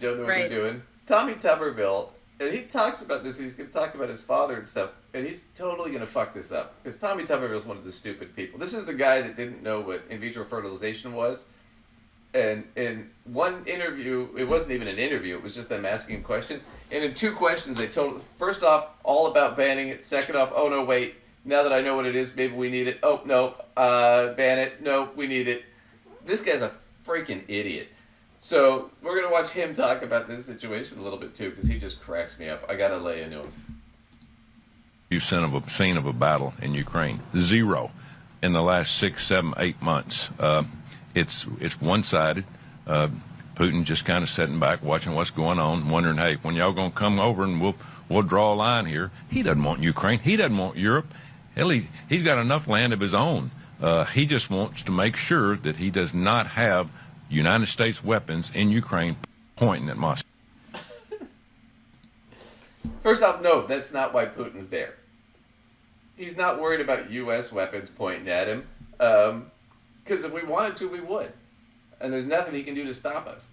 don't know what Right. they're doing. Tommy Tuberville, and he talks about this. He's going to talk about his father and stuff, and he's totally going to fuck this up because Tommy Tuberville is one of the stupid people. This is the guy that didn't know what in vitro fertilization was. And in one interview, it wasn't even an interview, it was just them asking him questions. And in two questions, they told, first off, all about banning it. Second off, oh no, wait, now that I know what it is, maybe we need it. Oh, no, ban it. No, we need it. This guy's a freaking idiot. So we're going to watch him talk about this situation a little bit too, because he just cracks me up. I got to lay into him. You've seen of a battle in Ukraine. Zero in the last 6, 7, 8 months. It's one-sided. Putin just kind of sitting back, watching what's going on, wondering, hey, when y'all gonna come over and we'll draw a line here. He doesn't want Ukraine. He doesn't want Europe. Hell, he's got enough land of his own. He just wants to make sure that he does not have United States weapons in Ukraine pointing at Moscow. First off, no, that's not why Putin's there. He's not worried about U.S. weapons pointing at him. Because if we wanted to, we would. And there's nothing he can do to stop us.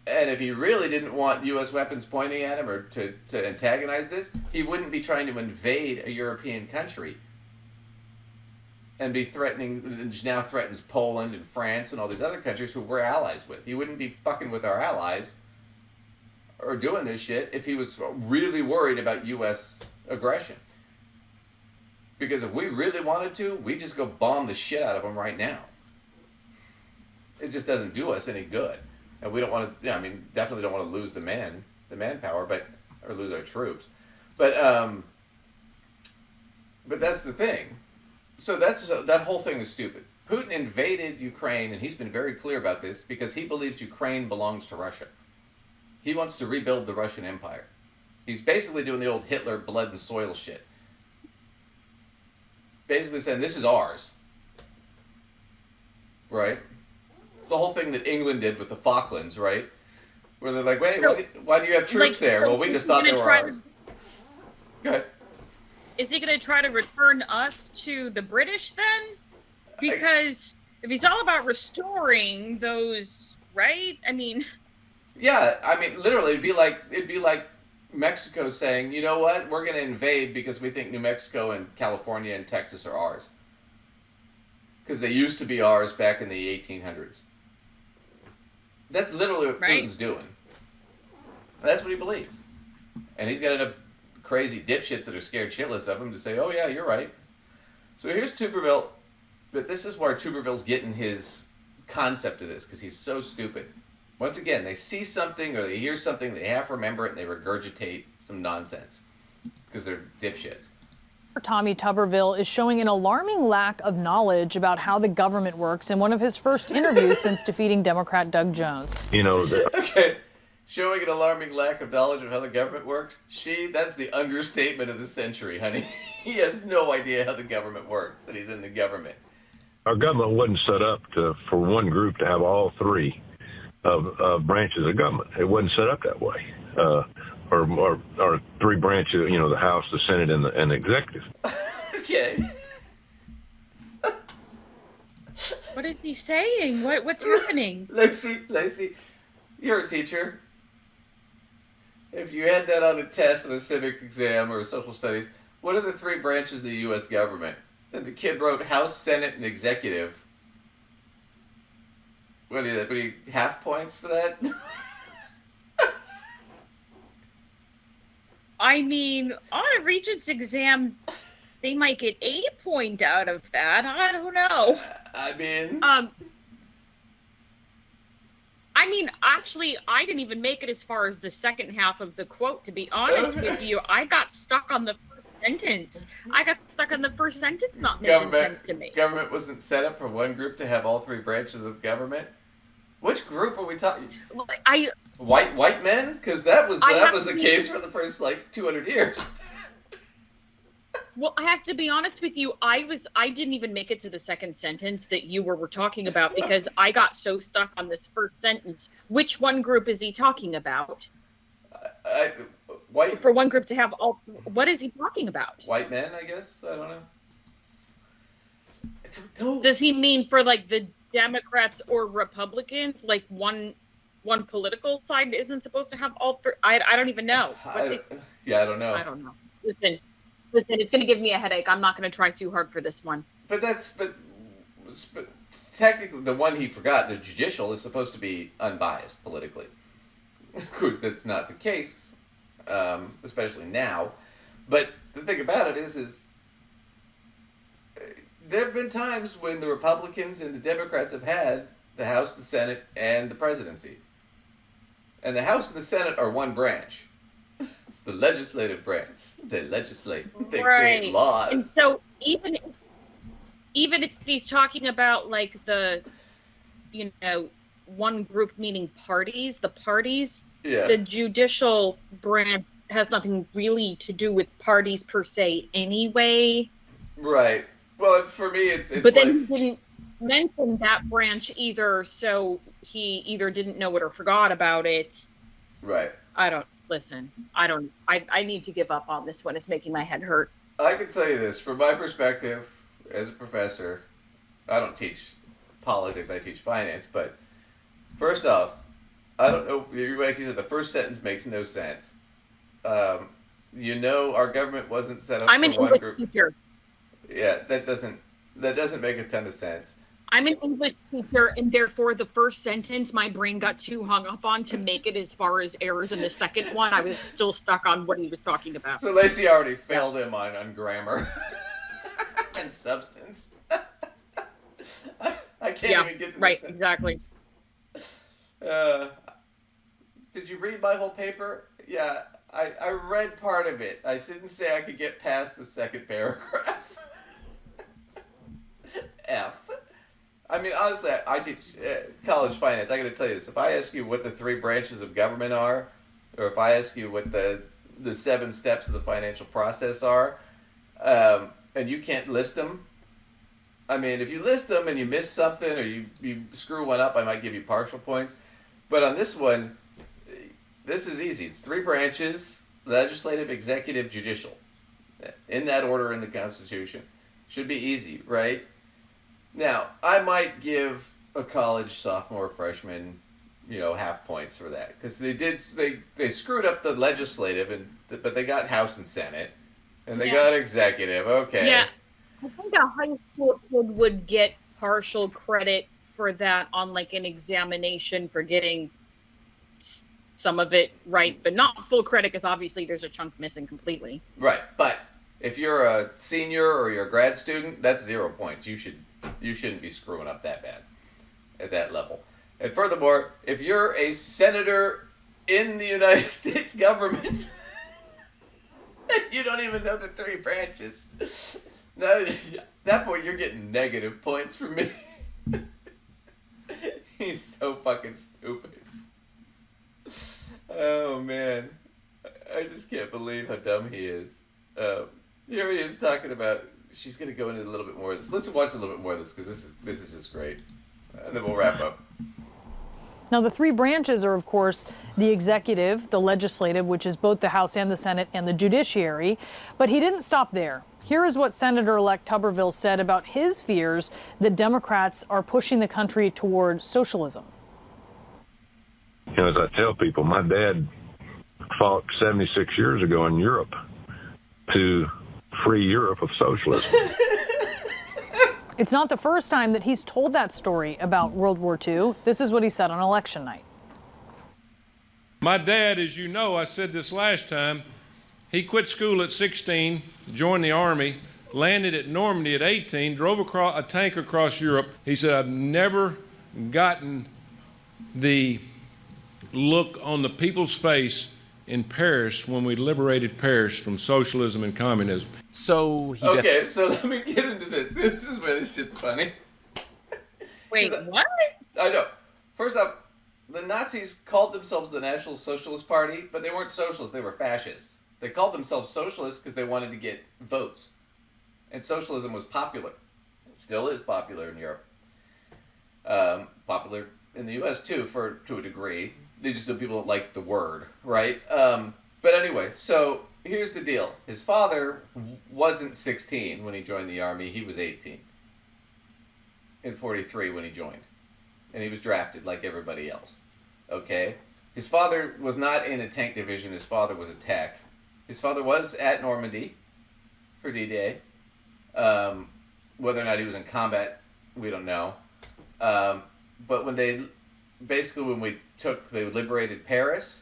And if he really didn't want U.S. weapons pointing at him or to antagonize this, he wouldn't be trying to invade a European country and be threatening, now threatens Poland and France and all these other countries who we're allies with. He wouldn't be fucking with our allies or doing this shit if he was really worried about U.S. aggression. Because if we really wanted to, we'd just go bomb the shit out of them right now. It just doesn't do us any good. And we don't want to, definitely don't want to lose the manpower, or lose our troops. But that's the thing. So that whole thing is stupid. Putin invaded Ukraine, and he's been very clear about this, because he believes Ukraine belongs to Russia. He wants to rebuild the Russian Empire. He's basically doing the old Hitler blood and soil shit. Basically saying, this is ours. Right? It's the whole thing that England did with the Falklands, right? Where they're like, wait, So, why do you have troops there? Well, we just thought they were ours. Go ahead. Is he going to try to return us to the British then? Because if he's all about restoring those, right? Yeah, literally, it'd be like Mexico saying, you know what, we're going to invade because we think New Mexico and California and Texas are ours. Because they used to be ours back in the 1800s. That's literally what Putin's doing. And that's what he believes. And he's got enough crazy dipshits that are scared shitless of him to say, oh yeah, you're right. So here's Tuberville. But this is where Tuberville's getting his concept of this, because he's so stupid. Once again, they see something or they hear something, they half remember it, and they regurgitate some nonsense because they're dipshits. Tommy Tuberville is showing an alarming lack of knowledge about how the government works in one of his first interviews since defeating Democrat Doug Jones. Okay, showing an alarming lack of knowledge of how the government works? That's the understatement of the century, honey. He has no idea how the government works, and he's in the government. Our government wasn't set up for one group to have all three of branches of government. It wasn't set up that way. Or three branches, the House, the Senate, and the executive. Okay. What is he saying? What's happening? Lacey, you're a teacher. If you had that on a test on a civics exam or a social studies, what are the three branches of the U.S. government? And the kid wrote House, Senate, and Executive. What do you half points for that? On a Regents exam, they might get a point out of that. I don't know. Actually, I didn't even make it as far as the second half of the quote, to be honest with you. I got stuck on the first sentence. Not making sense to me. Government wasn't set up for one group to have all three branches of government? Which group are we talking? White men? Because that was the case for the first 200 years. Well, I have to be honest with you. I didn't even make it to the second sentence that you were talking about, because I got so stuck on this first sentence. Which one group is he talking about? White. For one group to have all. What is he talking about? White men, I guess. I don't know. Does he mean for the Democrats or Republicans? One one political side isn't supposed to have all three? I don't even know. I don't know. I don't know. Listen, it's going to give me a headache. I'm not going to try too hard for this one. But technically, the one he forgot, the judicial, is supposed to be unbiased politically. Of course, that's not the case, especially now. But the thing about it is there have been times when the Republicans and the Democrats have had the House, the Senate, and the presidency. And the House and the Senate are one branch. It's the legislative branch. They legislate. They create laws. And so even if he's talking about like the, one group meaning parties, the judicial branch has nothing really to do with parties per se anyway. Right. Well, for me, it's but then he didn't mention that branch either, so he either didn't know it or forgot about it. Right. I need to give up on this one. It's making my head hurt. I can tell you this, from my perspective as a professor, I don't teach politics, I teach finance, but first off, I don't know, like you said, the first sentence makes no sense. Our government wasn't set up I'm for an one English group. teacher. Yeah, that doesn't make a ton of sense. I'm an English teacher, and therefore the first sentence my brain got too hung up on to make it as far as errors in the second one. I was still stuck on what he was talking about. So Lacey already failed him on grammar and substance. I can't even get to right, this. exactly. Did you read my whole paper? Yeah, I read part of it. I didn't say I could get past the second paragraph. F. I mean, honestly, I teach college finance. I got to tell you this. If I ask you what the 3 branches of government are, or if I ask you what the 7 steps of the financial process are, and you can't list them, I mean, if you list them and you miss something or you screw one up, I might give you partial points. But on this one, this is easy. It's 3 branches: legislative, executive, judicial. In that order in the Constitution. Should be easy, right? Now, I might give a college sophomore, freshman, half points for that, because they screwed up the legislative, but they got House and Senate, and they got executive. Okay. Yeah, I think a high school kid would get partial credit for that on like an examination for getting some of it right, but not full credit, because obviously there's a chunk missing completely. Right, but if you're a senior or you're a grad student, that's 0 points. You shouldn't be screwing up that bad at that level. And furthermore, if you're a senator in the United States government, you don't even know the 3 branches. Now, at that point, you're getting negative points from me. He's so fucking stupid. Oh, man. I just can't believe how dumb he is. Here he is talking about... She's going to go into a little bit more of this. Let's watch a little bit more of this, because this is just great. And then we'll wrap up. Now, the 3 branches are, of course, the executive, the legislative, which is both the House and the Senate, and the judiciary. But he didn't stop there. Here is what Senator-elect Tuberville said about his fears that Democrats are pushing the country toward socialism. As I tell people, my dad fought 76 years ago in Europe to free Europe of socialism. It's not the first time that he's told that story about World War II. This is what he said on election night. My dad, as you know, I said this last time, he quit school at 16, joined the Army, landed at Normandy at 18, drove a tank across Europe. He said, I've never gotten the look on the people's face in Paris when we liberated Paris from socialism and communism. So so let me get into this. This is where this shit's funny. Wait, what? I know. First off, the Nazis called themselves the National Socialist Party, but they weren't socialists, they were fascists. They called themselves socialists because they wanted to get votes. And socialism was popular. It still is popular in Europe. Popular in the U.S. too, to a degree. They just people don't like the word, right? But anyway, so here's the deal. His father wasn't 16 when he joined the Army. He was 18 in 43 when he joined. And he was drafted like everybody else. okay? His father was not in a tank division. His father was a tech. His father was at Normandy for D-Day. Whether or not he was in combat, we don't know. But when they liberated Paris,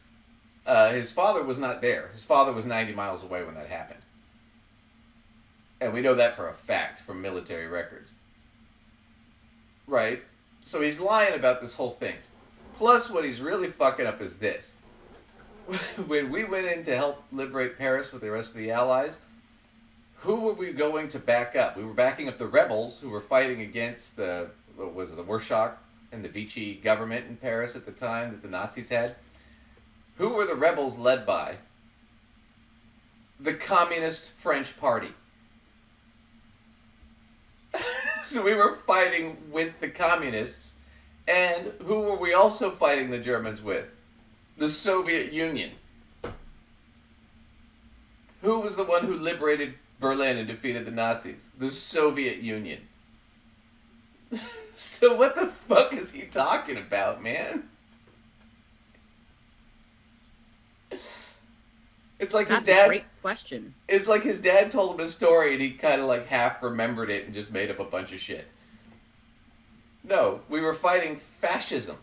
his father was not there. His father was 90 miles away when that happened. And we know that for a fact from military records. Right? So he's lying about this whole thing. Plus, what he's really fucking up is this. When we went in to help liberate Paris with the rest of the Allies, who were we going to back up? We were backing up the rebels who were fighting against the Warschau and the Vichy government in Paris at the time that the Nazis had. Who were the rebels led by? The Communist French Party. So we were fighting with the communists. And who were we also fighting the Germans with? The Soviet Union. Who was the one who liberated Berlin and defeated the Nazis? The Soviet Union. So what the fuck is he talking about, man? It's like That's his dad. a great question. It's like his dad told him a story and he kind of like half remembered it and just made up a bunch of shit. No, we were fighting fascism.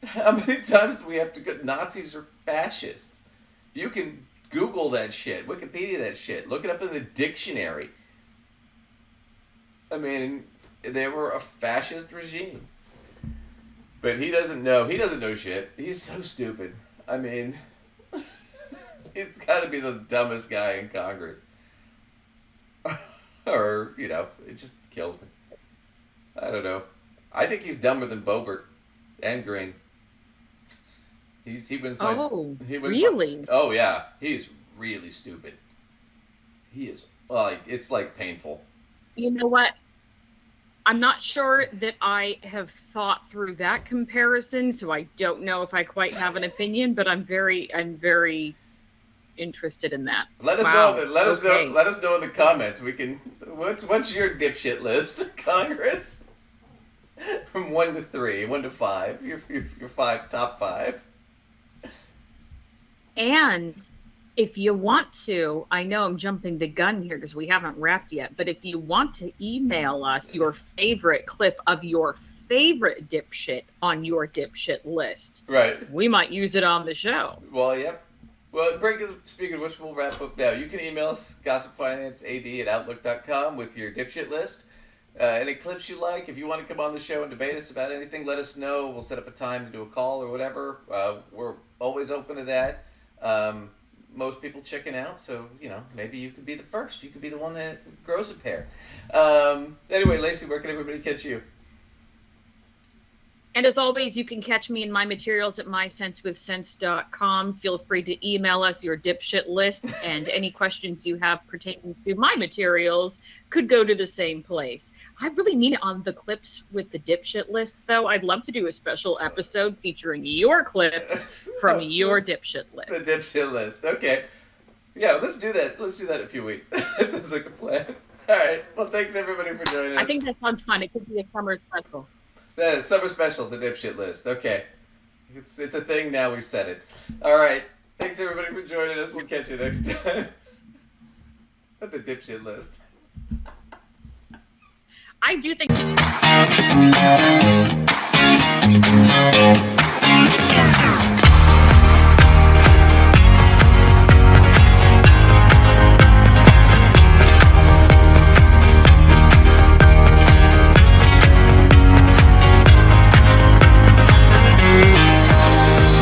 How many times do we have to go? Nazis are fascists. You can Google that shit, Wikipedia that shit, look it up in the dictionary. I mean, they were a fascist regime. But he doesn't know. He doesn't know shit. He's so stupid. I mean, he's got to be the dumbest guy in Congress. Or, it just kills me. I don't know. I think he's dumber than Boebert and Green. He wins my... Oh, he wins really? Oh, yeah. He's really stupid. He is... it's like painful. You know what? I'm not sure that I have thought through that comparison, so I don't know if I quite have an opinion, but I'm very interested in that. Let us Wow. know. Let us Okay. know. Let us know in the comments. We can. What's your dipshit list, Congress? From 1 to 3, 1 to 5. Your top 5. And if you want to, I know I'm jumping the gun here because we haven't wrapped yet, but if you want to email us your favorite clip of your favorite dipshit on your dipshit list, Right. we might use it on the show. Well, yep. Well, speaking of which, we'll wrap up now. You can email us, gossipfinancead@outlook.com, with your dipshit list. Any clips you like. If you want to come on the show and debate us about anything, let us know. We'll set up a time to do a call or whatever. We're always open to that. Most people chicken out, so, maybe you could be the first. You could be the one that grows a pair. Anyway, Lacey, where can everybody catch you? And as always, you can catch me in my materials at mysensewithsense.com. Feel free to email us your dipshit list, and any questions you have pertaining to my materials could go to the same place. I really mean it on the clips with the dipshit list, though. I'd love to do a special episode featuring your clips from your dipshit list. The dipshit list. Okay. Yeah, let's do that. Let's do that in a few weeks. That sounds like a plan. All right. Well, thanks everybody for joining us. I think that sounds fun. It could be a summer special. That is summer special, the dipshit list. Okay. It's a thing now, we've said it. All right. Thanks everybody for joining us. We'll catch you next time. At the dipshit list. I do think...